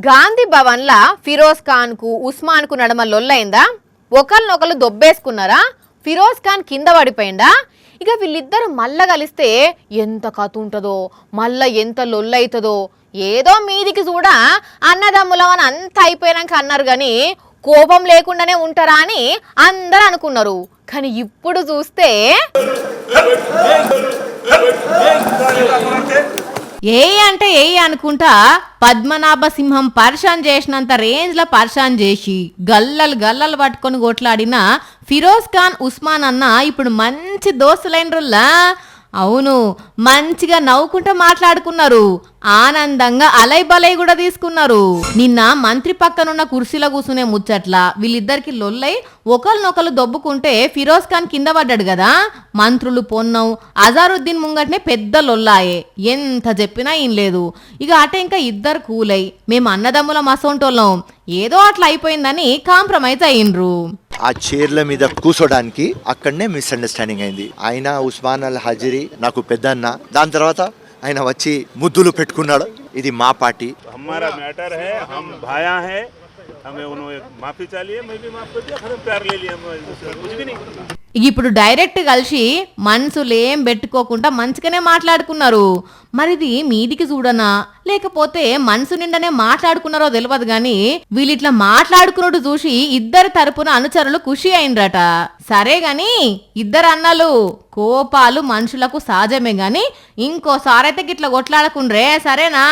గాంధీ భవన్ లా ఫిరోజ్ ఖాన్ కు ఉస్మాన్ కు నడమ లొల్లైందా? ఒకళ్ళనొకళ్ళు దొబ్బేసుకున్నారా? ఫిరోజ్ ఖాన్ కింద పడిపోయిందా? ఇక వీళ్ళిద్దరు మళ్ళా కలిస్తే ఎంత కథ ఉంటుందో, మళ్ళా ఎంత లొల్లైతుందో. ఏదో మీదికి చూడా అన్నదమ్ములమని అంత అయిపోయాక అన్నారు కానీ కోపం లేకుండానే ఉంటారా అని అందరూ అనుకున్నారు. కానీ ఇప్పుడు చూస్తే ఏ అంటే ఏ అనుకుంటా పద్మనాభ సింహం పర్షాన్ చేసినంత రేంజ్ లో పర్షాన్ చేసి గల్లలు పట్టుకొని కొట్లాడిన ఫిరోజ్ ఖాన్ ఉస్మాన్ అన్న ఇప్పుడు మంచి దోస్తులైనరుల్లా. అవును, మంచిగా నవ్వుకుంటూ మాట్లాడుకున్నారు, ఆనందంగా అలై కూడా తీసుకున్నారు. నిన్న మంత్రి పక్కనున్న కుర్చీలో కూర్చునే ముచ్చట్ల వీళ్ళిద్దరికి లొల్లై ఒకరినొకరు దొబ్బుకుంటే ఫిరోజ్ ఖాన్ కింద పడ్డాడు కదా. మంత్రులు పొన్నం అజారుద్దీన్ ముంగట్నే పెద్ద లొల్లాయే. ఎంత చెప్పినా ఏం లేదు. ఇక అటే ఇంకా ఇద్దరు కూలై మేము అన్నదమ్ముల మసొంటోళ్ళం ఏదో అట్లా అయిపోయిందని కాంప్రమైజ్ అయ్యిండ్రు. ఆ చైర్ల మీద కూర్చోడానికి అక్కడనే మిస్అండర్స్టాండింగ్ అయింది. ఆయన ఉస్మాన్ అల్ హజరీ నాకు పెద్ద అన్న, దాని తర్వాత ఆయన వచ్చి ముద్దులు పెట్టుకున్నాడు. ఇది మా పార్టీ, हमारा मैटर है, हम भाया है, हमें उन्होंने माफी चाहिए, मैं भी माफ कर दिया, खत्म प्यार ले लिया, कुछ भी नहीं. ఇప్పుడు డైరెక్ట్ కలిసి మనసులేం పెట్టుకోకుండా మంచిగానే మాట్లాడుకున్నారు. మరిది మీదికి చూడనా లేకపోతే మనసు నిండానే మాట్లాడుకున్నారో తెలియదు గాని వీళ్ళిట్లా మాట్లాడుకున్నట్టు చూసి ఇద్దరు తరపున అనుచరులు ఖుషి అయిండ్రట. సరే గాని ఇద్దరు అన్నలు కోపాలు మనుషులకు సహజమే గాని ఇంకోసారైతే గిట్లా కొట్లాడకుండ్రే, సరేనా?